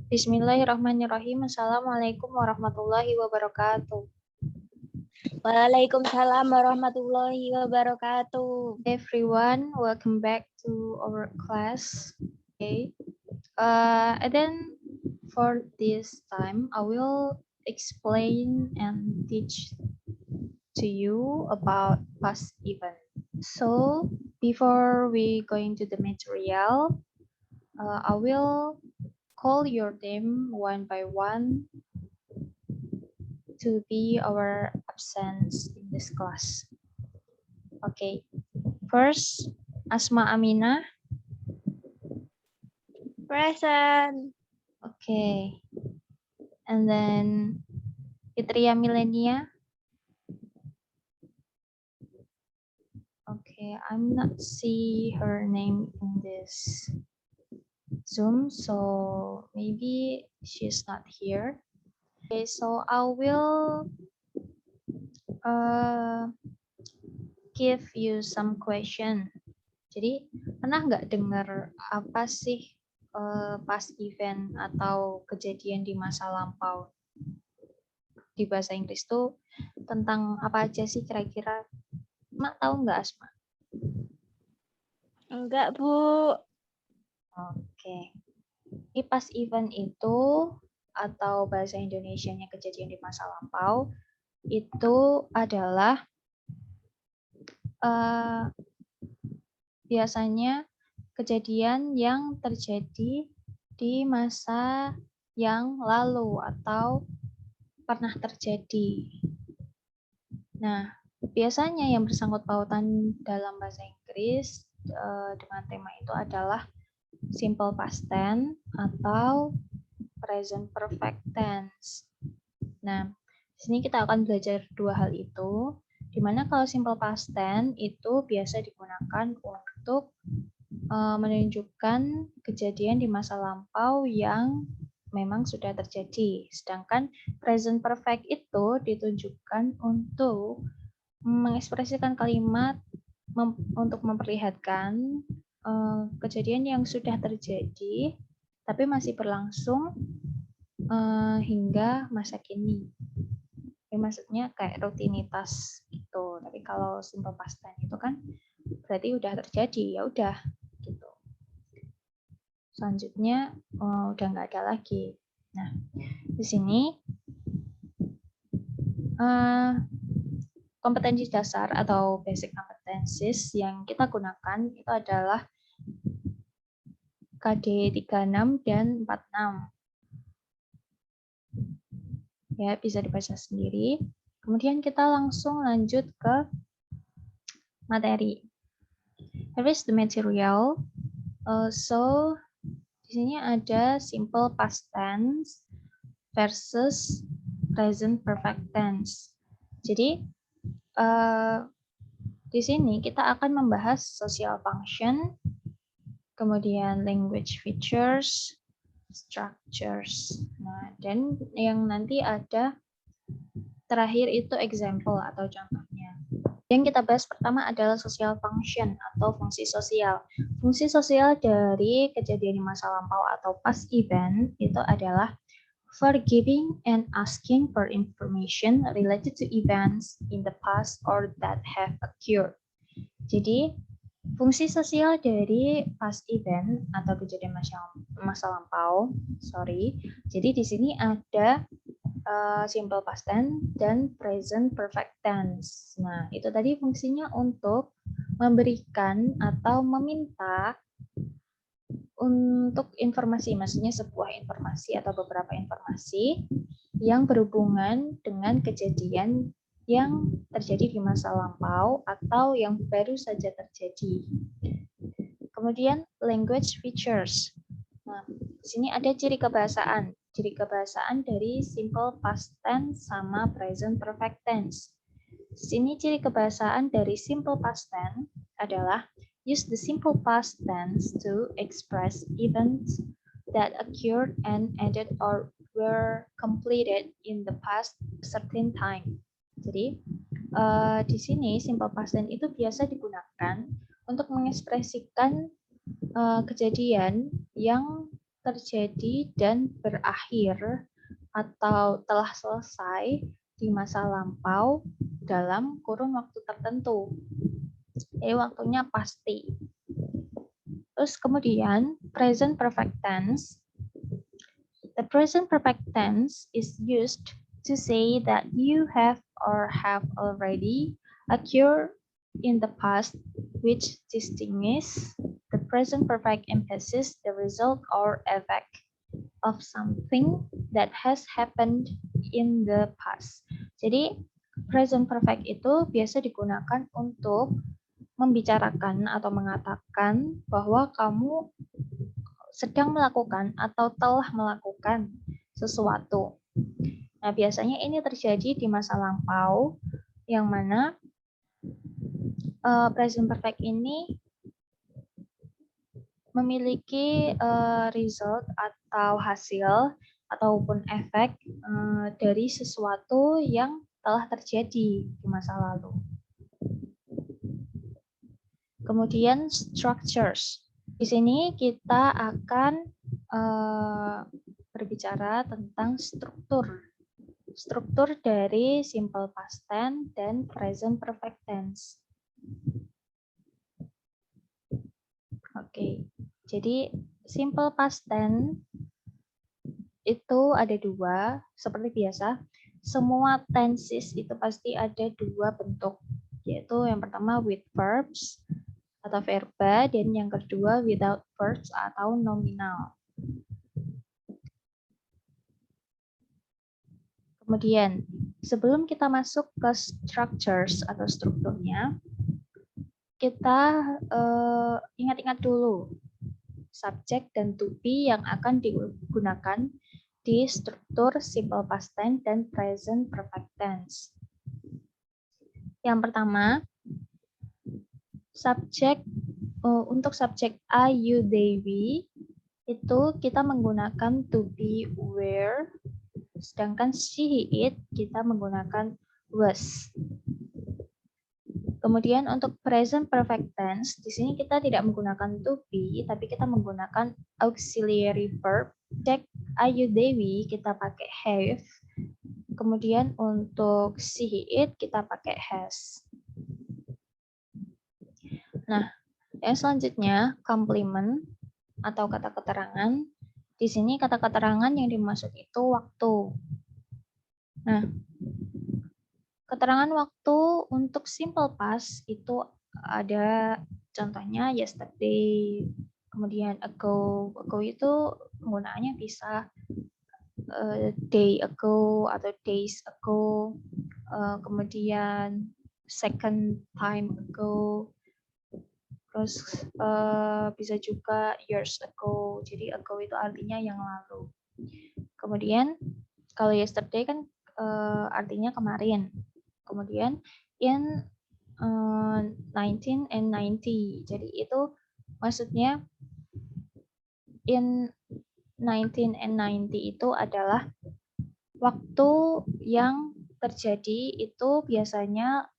Bismillahirrahmanirrahim. Assalamualaikum warahmatullahi wabarakatuh. Waalaikumsalam warahmatullahi wabarakatuh. Everyone, welcome back to our class. Okay. And then for this time, I will explain and teach to you about past event. So before we go into the material, I will call your name one by one to be our absence in this class. Okay. First, Asma Aminah. Present. Okay. And then Fitria Milenia. Okay, I'm not see her name in this Zoom, so maybe she's not here. Okay, so I will give you some question. Jadi pernah nggak dengar apa sih past event atau kejadian di masa lampau? Di bahasa Inggris tuh tentang apa aja sih kira-kira? Mak tahu nggak Asma? Enggak, Bu. Oke. Di past event itu atau bahasa Indonesianya kejadian di masa lampau itu adalah biasanya kejadian yang terjadi di masa yang lalu atau pernah terjadi. Nah, biasanya yang bersangkut pautan dalam bahasa Inggris dengan tema itu adalah simple past tense atau present perfect tense. Nah, di sini kita akan belajar dua hal itu, di mana kalau simple past tense itu biasa digunakan untuk menunjukkan kejadian di masa lampau yang memang sudah terjadi. Sedangkan present perfect itu ditunjukkan untuk mengekspresikan kalimat untuk memperlihatkan kejadian yang sudah terjadi tapi masih berlangsung hingga masa kini. Ya, maksudnya kayak rutinitas gitu. Tapi kalau simple past tense itu kan berarti udah terjadi, ya udah gitu. Selanjutnya udah nggak ada lagi. Nah, di sini kompetensi dasar atau basic competencies yang kita gunakan itu adalah KD 36 dan 46. Ya, bisa dibaca sendiri. Kemudian kita langsung lanjut ke materi. Here is the material. So di sini ada simple past tense versus present perfect tense. Jadi di sini kita akan membahas social function, kemudian language features, structures. Nah, dan yang nanti ada terakhir itu example atau contohnya. Yang kita bahas pertama adalah social function atau fungsi sosial. Fungsi sosial dari kejadian di masa lampau atau past event itu adalah for giving and asking for information related to events in the past or that have occurred. Jadi, fungsi sosial dari past event atau kejadian masa lampau, Jadi di sini ada simple past tense dan present perfect tense. Nah, itu tadi fungsinya untuk memberikan atau meminta untuk informasi, maksudnya sebuah informasi atau beberapa informasi yang berhubungan dengan kejadian yang terjadi di masa lampau atau yang baru saja terjadi. Kemudian language features. Nah, di sini ada ciri kebahasaan. Ciri kebahasaan dari simple past tense sama present perfect tense. Di sini ciri kebahasaan dari simple past tense adalah use the simple past tense to express events that occurred and ended or were completed in the past certain time. Jadi di sini simple past tense itu biasa digunakan untuk mengekspresikan kejadian yang terjadi dan berakhir atau telah selesai di masa lampau dalam kurun waktu tertentu. Jadi waktunya pasti. Terus kemudian present perfect tense. The present perfect tense is used to say that you have or have already occurred in the past, which distinguishes the present perfect emphasizes the result or effect of something that has happened in the past. Jadi present perfect itu biasa digunakan untuk membicarakan atau mengatakan bahwa kamu sedang melakukan atau telah melakukan sesuatu. Nah, biasanya ini terjadi di masa lampau yang mana present perfect ini memiliki result atau hasil ataupun efek dari sesuatu yang telah terjadi di masa lalu. Kemudian structures. Di sini kita akan berbicara tentang struktur dari simple past tense dan present perfect tense. Oke, jadi simple past tense itu ada dua, seperti biasa. Semua tenses itu pasti ada dua bentuk, yaitu yang pertama with verbs atau verba, dan yang kedua without verbs atau nominal. Kemudian, sebelum kita masuk ke structures atau strukturnya, kita ingat-ingat dulu subjek dan to be yang akan digunakan di struktur simple past tense dan present perfect tense. Yang pertama, untuk subjek I, you, they, we itu kita menggunakan to be, were, sedangkan she, it kita menggunakan was. Kemudian untuk present perfect tense, di sini kita tidak menggunakan to be, tapi kita menggunakan auxiliary verb. Cek I, you, they, we kita pakai have. Kemudian untuk she, it kita pakai has. Nah, yang selanjutnya complement atau kata keterangan. Di sini kata keterangan yang dimaksud itu waktu. Nah, keterangan waktu untuk simple past itu ada contohnya yesterday, kemudian ago. Ago itu penggunaannya bisa day ago atau days ago, kemudian second time ago, terus bisa juga years ago. Jadi ago itu artinya yang lalu. Kemudian kalau yesterday kan artinya kemarin. Kemudian in 19 and 90. Jadi itu maksudnya in 19 and 90 itu adalah waktu yang terjadi itu biasanya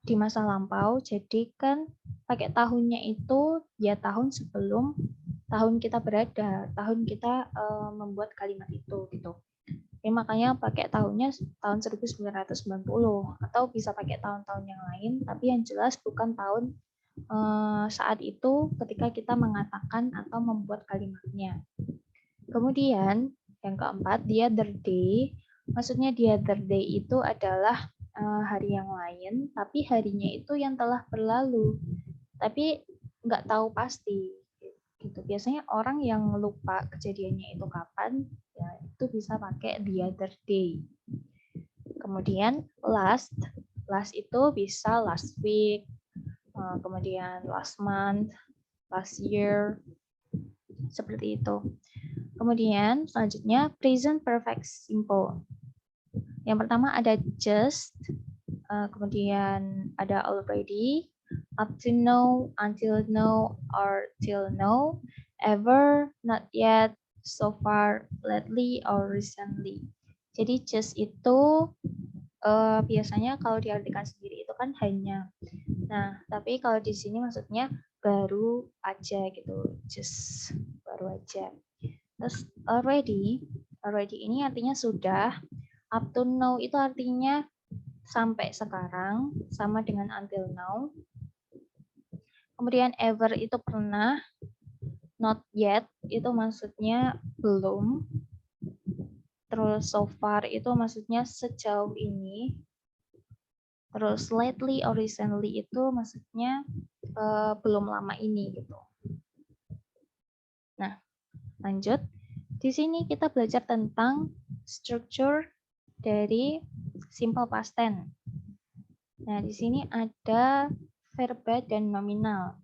di masa lampau. Jadi kan pakai tahunnya itu ya tahun sebelum tahun kita berada, tahun kita membuat kalimat itu gitu. Jadi makanya pakai tahunnya tahun 1990 atau bisa pakai tahun-tahun yang lain, tapi yang jelas bukan tahun saat itu ketika kita mengatakan atau membuat kalimatnya. Kemudian yang keempat, the other day. Maksudnya the other day itu adalah hari yang lain, tapi harinya itu yang telah berlalu. Tapi nggak tahu pasti. Gitu. Biasanya orang yang lupa kejadiannya itu kapan, ya itu bisa pakai the other day. Kemudian last itu bisa last week, kemudian last month, last year, seperti itu. Kemudian selanjutnya present perfect simple. Yang pertama ada just, kemudian ada already, up to now, until now, or till now, ever, not yet, so far, lately, or recently. Jadi just itu biasanya kalau diartikan sendiri itu kan hanya. Nah, tapi kalau di sini maksudnya baru aja gitu, just baru aja. Terus already ini artinya sudah. Up to now itu artinya sampai sekarang, sama dengan until now. Kemudian ever itu pernah. Not yet itu maksudnya belum. Terus so far itu maksudnya sejauh ini. Terus lately or recently itu maksudnya belum lama ini gitu. Nah, lanjut. Di sini kita belajar tentang structure dari simple past tense. Nah, di sini ada verba dan nominal.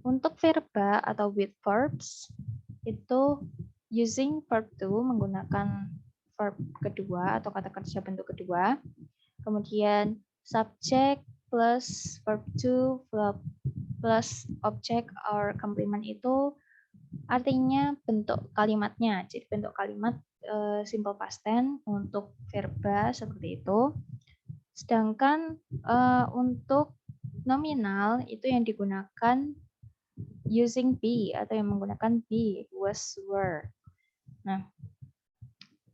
Untuk verba atau with verbs itu using verb to menggunakan verb kedua atau kata kerja bentuk kedua. Kemudian subject plus verb to plus object or complement itu artinya bentuk kalimatnya. Jadi bentuk kalimat simple past tense untuk verba seperti itu. Sedangkan untuk nominal itu yang digunakan using be atau yang menggunakan be, was, were. Nah,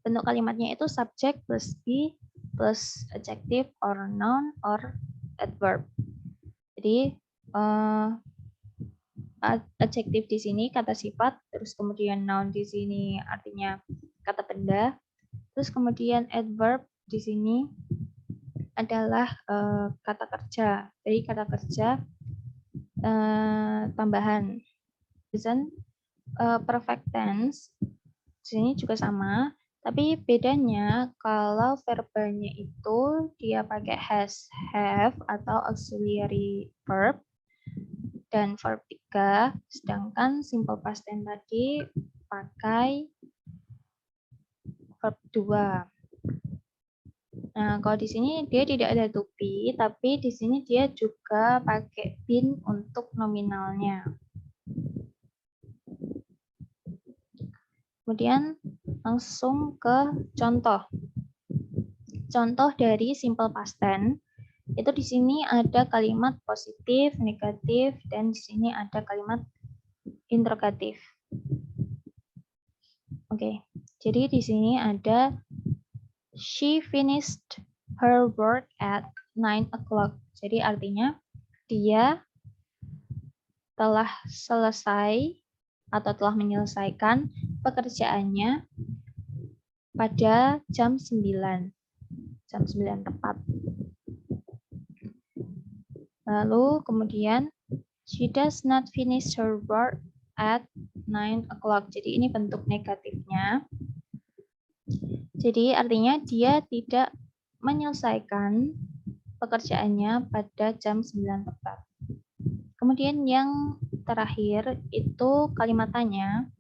bentuk kalimatnya itu subject plus be plus adjective or noun or adverb. Jadi adjektif di sini kata sifat, terus kemudian noun di sini artinya kata benda, terus kemudian adverb di sini adalah kata kerja. Jadi kata kerja tambahan. Present perfect tense di sini juga sama, tapi bedanya kalau verbanya itu dia pakai has, have atau auxiliary verb dan verb 3, sedangkan simple past tense tadi pakai verb 2. Nah, kalau di sini dia tidak ada to be, tapi di sini dia juga pakai been untuk nominalnya. Kemudian langsung ke contoh. Contoh dari simple past tense itu di sini ada kalimat positif, negatif, dan di sini ada kalimat interrogatif. Oke, jadi di sini ada she finished her work at 9 o'clock. Jadi artinya dia telah selesai atau telah menyelesaikan pekerjaannya pada jam 9. Jam 9 tepat. Lalu kemudian she does not finish her work at 9 o'clock. Jadi ini bentuk negatifnya. Jadi artinya dia tidak menyelesaikan pekerjaannya pada jam 9 tepat. Kemudian yang terakhir itu kalimatannya,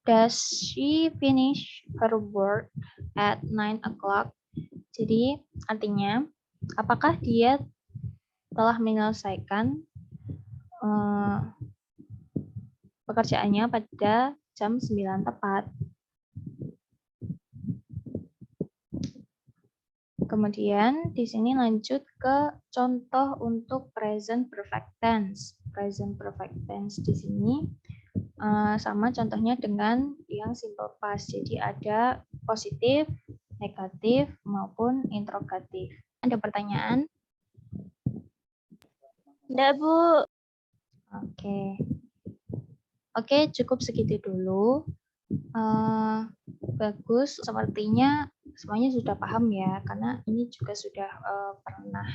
does she finish her work at 9 o'clock? Jadi artinya apakah dia telah menyelesaikan pekerjaannya pada jam 9 tepat. Kemudian di sini lanjut ke contoh untuk present perfect tense. Present perfect tense di sini sama contohnya dengan yang simple past. Jadi ada positif, negatif maupun interrogatif. Ada pertanyaan? Enggak, Bu. Oke, cukup segitu dulu. Bagus, sepertinya semuanya sudah paham ya, karena ini juga sudah pernah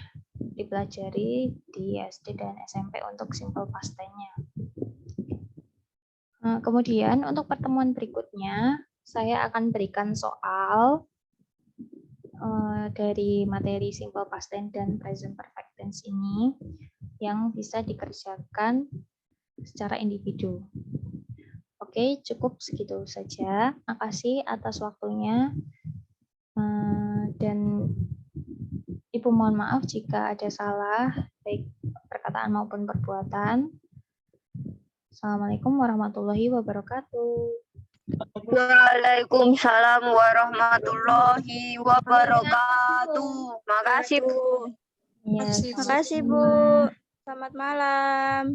dipelajari di SD dan SMP untuk simple past tense-nya. Kemudian untuk pertemuan berikutnya, saya akan berikan soal dari materi simple past tense dan present perfect tense ini yang bisa dikerjakan secara individu. Oke, cukup segitu saja. Makasih atas waktunya. Dan Ibu mohon maaf jika ada salah, baik perkataan maupun perbuatan. Assalamualaikum warahmatullahi wabarakatuh. Waalaikumsalam warahmatullahi wabarakatuh. Makasih, Bu. Ya, Makasih, Bu. Selamat malam.